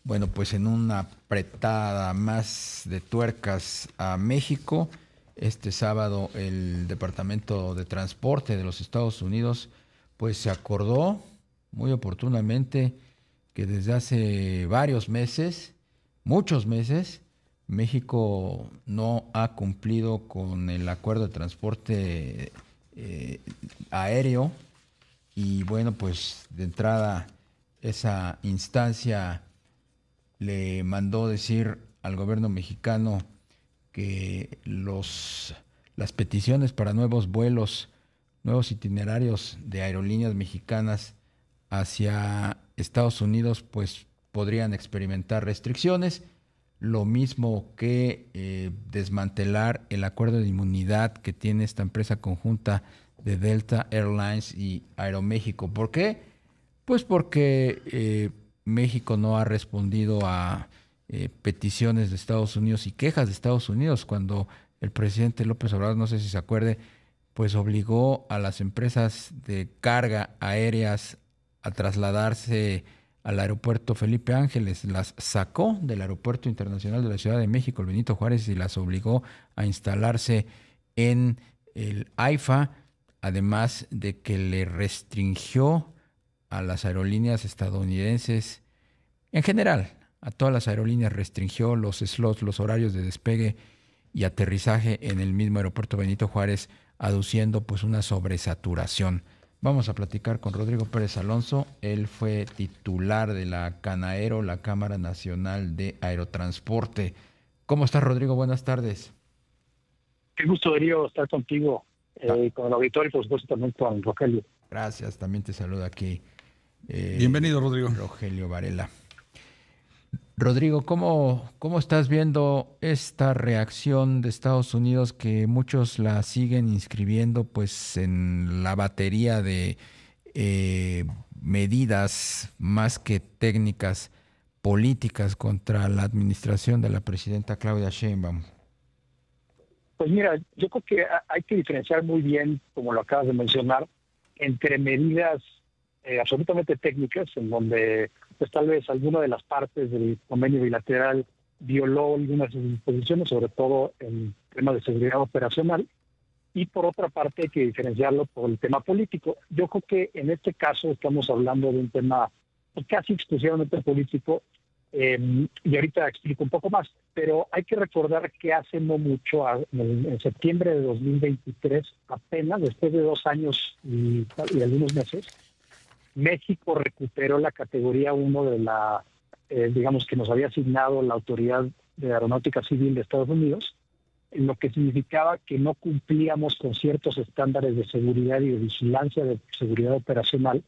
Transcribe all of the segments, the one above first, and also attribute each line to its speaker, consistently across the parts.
Speaker 1: Bueno, pues en una apretada más de tuercas a México, este sábado el Departamento de Transporte de los Estados Unidos pues se acordó muy oportunamente que desde hace varios meses, muchos meses, México no ha cumplido con el acuerdo de transporte eh, aéreo y bueno, pues de entrada esa instancia le mandó decir al gobierno mexicano que las peticiones para nuevos vuelos, nuevos itinerarios de aerolíneas mexicanas hacia Estados Unidos, pues podrían experimentar restricciones, lo mismo que desmantelar el acuerdo de inmunidad que tiene esta empresa conjunta de Delta Airlines y Aeroméxico. ¿Por qué? Pues porque México no ha respondido a peticiones de Estados Unidos y quejas de Estados Unidos cuando el presidente López Obrador, no sé si se acuerde, pues obligó a las empresas de carga aéreas a trasladarse al aeropuerto Felipe Ángeles, las sacó del Aeropuerto Internacional de la Ciudad de México, el Benito Juárez, y las obligó a instalarse en el AIFA, además de que le restringió a las aerolíneas estadounidenses, en general, a todas las aerolíneas restringió los slots, los horarios de despegue y aterrizaje en el mismo aeropuerto Benito Juárez, aduciendo pues una sobresaturación. Vamos a platicar con Rodrigo Pérez Alonso. Él fue titular de la CANAERO, la Cámara Nacional de Aerotransporte. ¿Cómo estás, Rodrigo? Buenas tardes.
Speaker 2: Qué gusto, Darío, estar contigo,
Speaker 1: Ah,
Speaker 2: con el auditorio y por supuesto también con Rogelio.
Speaker 1: gracias. También te saluda aquí
Speaker 3: Bienvenido, Rodrigo.
Speaker 1: Rogelio Varela. Rodrigo, ¿cómo estás viendo esta reacción de Estados Unidos que muchos la siguen inscribiendo pues en la batería de eh, medidas más que técnicas políticas contra la administración de la presidenta Claudia Sheinbaum?
Speaker 2: Pues mira, yo creo que hay que diferenciar muy bien, como lo acabas de mencionar, entre medidas absolutamente técnicas, en donde pues tal vez alguna de las partes del convenio bilateral violó algunas de sus disposiciones, sobre todo en temas de seguridad operacional, y por otra parte hay que diferenciarlo por el tema político. Yo creo que en este caso estamos hablando de un tema pues, casi exclusivamente político, y ahorita explico un poco más, pero hay que recordar que hace no mucho, en septiembre de 2023, apenas después de 2 años y algunos meses, México recuperó la categoría 1 de la, digamos, que nos había asignado la Autoridad de Aeronáutica Civil de Estados Unidos, en lo que significaba que no cumplíamos con ciertos estándares de seguridad y de vigilancia de seguridad operacional,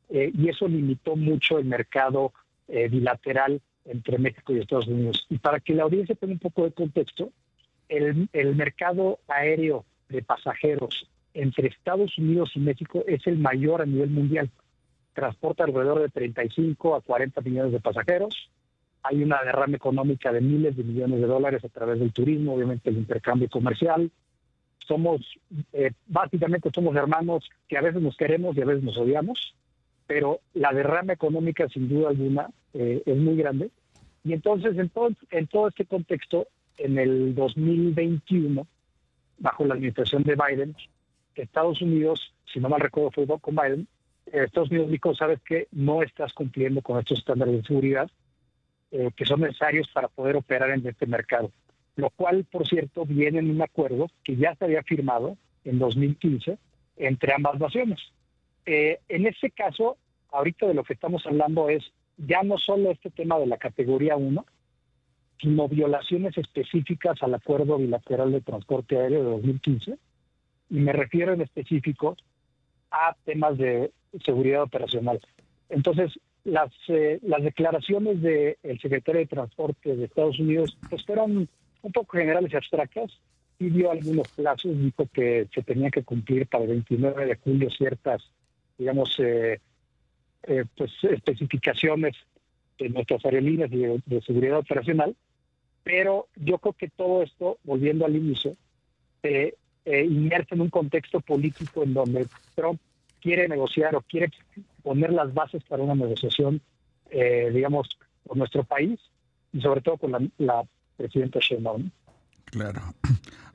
Speaker 2: y eso limitó mucho el mercado bilateral entre México y Estados Unidos. Y para que la audiencia tenga un poco de contexto, el mercado aéreo de pasajeros entre Estados Unidos y México es el mayor a nivel mundial. Transporta alrededor de 35 a 40 millones de pasajeros. Hay una derrama económica de miles de millones de dólares a través del turismo, obviamente el intercambio comercial. Básicamente somos hermanos que a veces nos queremos y a veces nos odiamos, pero la derrama económica sin duda alguna es muy grande. Y entonces, en todo este contexto, en el 2021, bajo la administración de Biden, Estados Unidos, si no mal recuerdo fue con Biden, Estados Unidos dijo, sabes que no estás cumpliendo con estos estándares de seguridad que son necesarios para poder operar en este mercado. Lo cual, por cierto, viene en un acuerdo que ya se había firmado en 2015 entre ambas naciones. En ese caso, ahorita de lo que estamos hablando es ya no solo este tema de la categoría 1, sino violaciones específicas al Acuerdo Bilateral de Transporte Aéreo de 2015, y me refiero en específico a temas de seguridad operacional. Entonces, las declaraciones del secretario de Transporte de Estados Unidos pues fueron un poco generales y abstractas, y dio algunos plazos, dijo que se tenía que cumplir para el 29 de julio ciertas, digamos, pues especificaciones de nuestras aerolíneas y de seguridad operacional, pero yo creo que todo esto, volviendo al inicio, inmerso en un contexto político en donde Trump quiere negociar o quiere poner las bases para una negociación, digamos, por nuestro país y sobre todo con la presidenta Sheinbaum.
Speaker 3: Claro.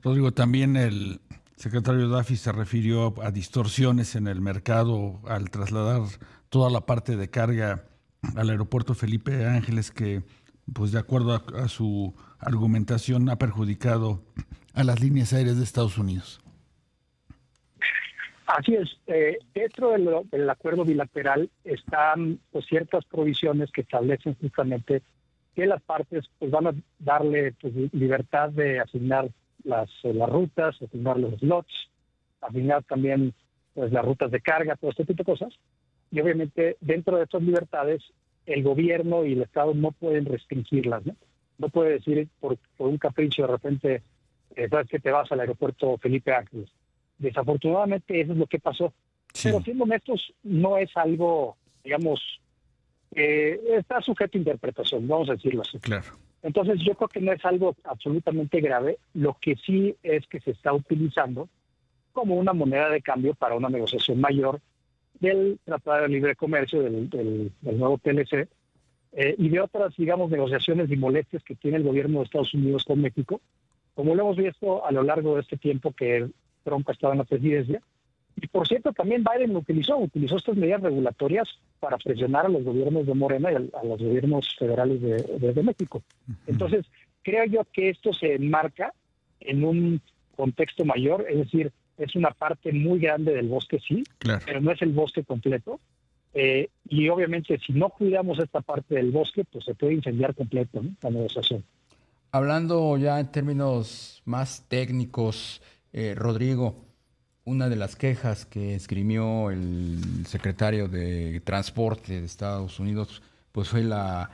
Speaker 3: Rodrigo, también el secretario Duffy se refirió a distorsiones en el mercado al trasladar toda la parte de carga al aeropuerto Felipe Ángeles, que, pues de acuerdo a su argumentación, ha perjudicado a las líneas aéreas de Estados Unidos.
Speaker 2: Así es. Dentro del acuerdo bilateral están pues, ciertas provisiones que establecen justamente que las partes pues, van a darle pues, libertad de asignar las rutas, asignar los slots, asignar también pues, las rutas de carga, todo este tipo de cosas. Y obviamente dentro de estas libertades el gobierno y el Estado no pueden restringirlas, ¿no? No puede decir por un capricho de repente, sabes que te vas al aeropuerto Felipe Ángeles. Desafortunadamente eso es lo que pasó. Sí. Pero siendo honestos, no es algo, digamos, está sujeto a interpretación, vamos a decirlo así.
Speaker 3: Claro.
Speaker 2: Entonces yo creo que no es algo absolutamente grave. Lo que sí es que se está utilizando como una moneda de cambio para una negociación mayor del Tratado de Libre Comercio, del nuevo TLC, y de otras, digamos, negociaciones y molestias que tiene el gobierno de Estados Unidos con México, como lo hemos visto a lo largo de este tiempo que Trump estaba en la presidencia. Y por cierto, también Biden utilizó estas medidas regulatorias para presionar a los gobiernos de Morena y a los gobiernos federales de México. Entonces, creo yo que esto se enmarca en un contexto mayor, es decir, es una parte muy grande del bosque, sí, claro, pero no es el bosque completo. Y obviamente, si no cuidamos esta parte del bosque, pues se puede incendiar completo, ¿no?, la negociación.
Speaker 1: Hablando ya en términos más técnicos, Rodrigo, una de las quejas que esgrimió el secretario de Transporte de Estados Unidos pues fue la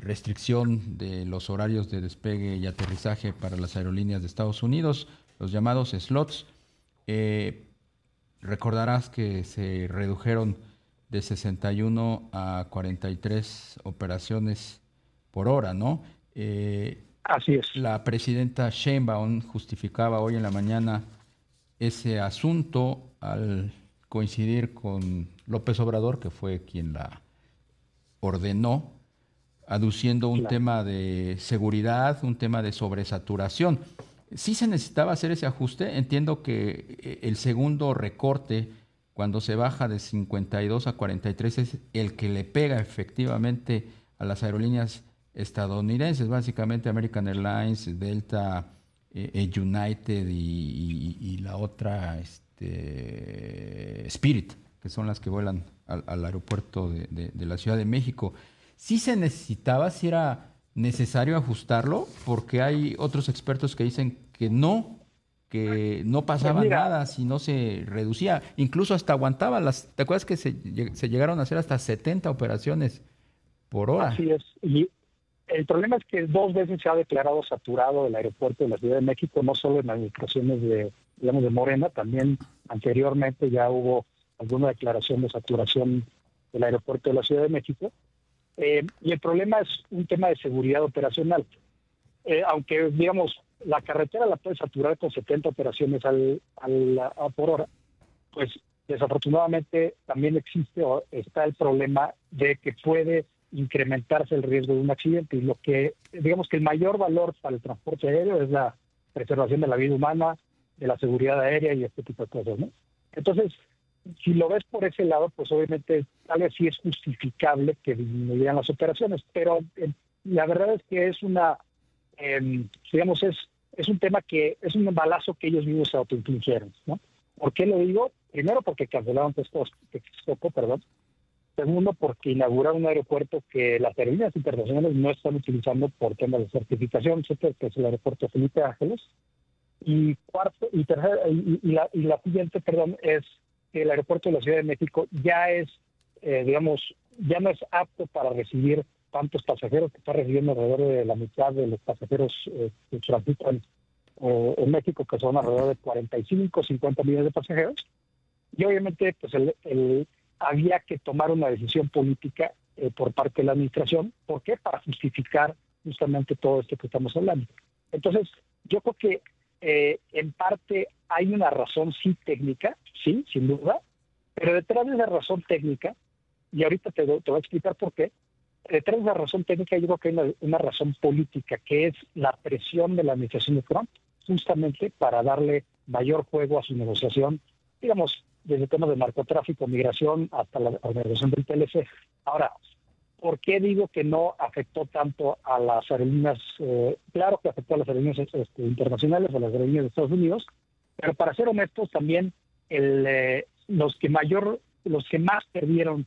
Speaker 1: restricción de los horarios de despegue y aterrizaje para las aerolíneas de Estados Unidos, los llamados slots. Recordarás que se redujeron de 61 a 43 operaciones por hora, ¿no?
Speaker 2: Así es.
Speaker 1: La presidenta Sheinbaum justificaba hoy en la mañana ese asunto al coincidir con López Obrador, que fue quien la ordenó, aduciendo un tema de seguridad, un tema de sobresaturación. Sí se necesitaba hacer ese ajuste. Entiendo que el segundo recorte, cuando se baja de 52 a 43, es el que le pega efectivamente a las aerolíneas estadounidenses, básicamente American Airlines, Delta, United y la otra Spirit, que son las que vuelan al aeropuerto de la Ciudad de México. ¿Sí se necesitaba, si era necesario ajustarlo? Porque hay otros expertos que dicen que no pasaba nada si no se reducía, incluso hasta aguantaba ¿te acuerdas que se llegaron a hacer hasta 70 operaciones por hora?
Speaker 2: Así es, y el problema es que 2 veces se ha declarado saturado el aeropuerto de la Ciudad de México, no solo en administraciones de Morena, también anteriormente ya hubo alguna declaración de saturación del aeropuerto de la Ciudad de México. Y el problema es un tema de seguridad operacional. Aunque, digamos, la carretera la puede saturar con 70 operaciones por hora, pues desafortunadamente también está el problema de que puede incrementarse el riesgo de un accidente, y lo que, digamos que el mayor valor para el transporte aéreo es la preservación de la vida humana, de la seguridad aérea y este tipo de cosas, ¿no? Entonces, si lo ves por ese lado, pues obviamente tal vez sí es justificable que disminuyan las operaciones, pero la verdad es que es digamos, es un tema que es un balazo que ellos mismos se autoinfligieron, ¿no? ¿Por qué lo digo? Primero porque cancelaron Texcoco, perdón. Segundo, porque inauguraron un aeropuerto que las aerolíneas internacionales no están utilizando por temas de certificación, etcétera, que es el aeropuerto Felipe Ángeles. Y cuarto, y tercero, y la siguiente, perdón, es que el aeropuerto de la Ciudad de México ya es, digamos, ya no es apto para recibir tantos pasajeros, que está recibiendo alrededor de la mitad de los pasajeros que transitan en México, que son alrededor de 45, 50 millones de pasajeros. Y obviamente, pues había que tomar una decisión política por parte de la administración. ¿Por qué? Para justificar justamente todo esto que estamos hablando. Entonces, yo creo que en parte hay una razón sí técnica, sí, sin duda, pero detrás de esa razón técnica, y ahorita te voy a explicar por qué, detrás de la razón técnica yo creo que hay una razón política, que es la presión de la administración de Trump, justamente para darle mayor juego a su negociación, digamos, desde temas de narcotráfico, migración, hasta la negociación del TLC. Ahora, ¿por qué digo que no afectó tanto a las aerolíneas? Claro que afectó a las aerolíneas internacionales, a las aerolíneas de Estados Unidos, pero para ser honestos también los que más perdieron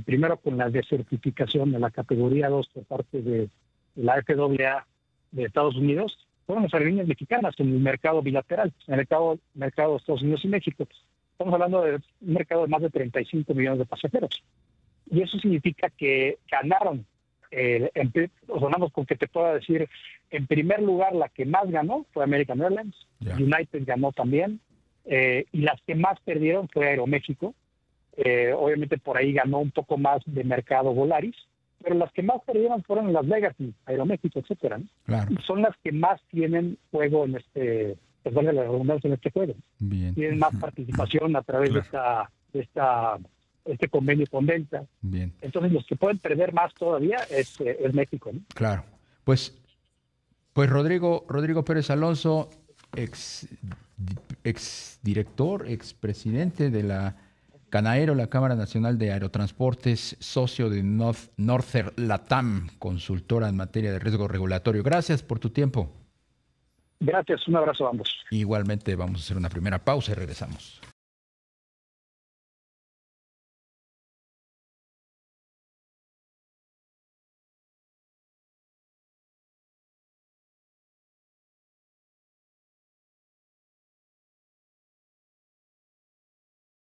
Speaker 2: primero con la desertificación de la categoría 2 por parte de la FAA de Estados Unidos fueron las aerolíneas mexicanas en el mercado bilateral, en el mercado de Estados Unidos y México. Estamos hablando de un mercado de más de 35 millones de pasajeros. Y eso significa que ganaron. Sonamos con que te pueda decir, en primer lugar, la que más ganó fue American Airlines, United ganó también, y las que más perdieron fue Aeroméxico. Obviamente por ahí ganó un poco más de mercado Volaris, pero las que más perdieron fueron las Legacy, Aeroméxico, etcétera, ¿no?
Speaker 1: Claro.
Speaker 2: Y son las que más tienen juego en este juego.
Speaker 1: Bien.
Speaker 2: Tienen más participación a través de este convenio con Delta.
Speaker 1: Bien.
Speaker 2: Entonces los que pueden perder más todavía es México, ¿no?
Speaker 1: Claro. Pues Rodrigo Pérez Alonso, ex director, ex presidente de la Canaero, la Cámara Nacional de Aerotransportes, socio de Norther Latam, consultora en materia de riesgo regulatorio. Gracias por tu tiempo.
Speaker 2: Gracias, un abrazo a ambos.
Speaker 1: Igualmente vamos a hacer una primera pausa y regresamos.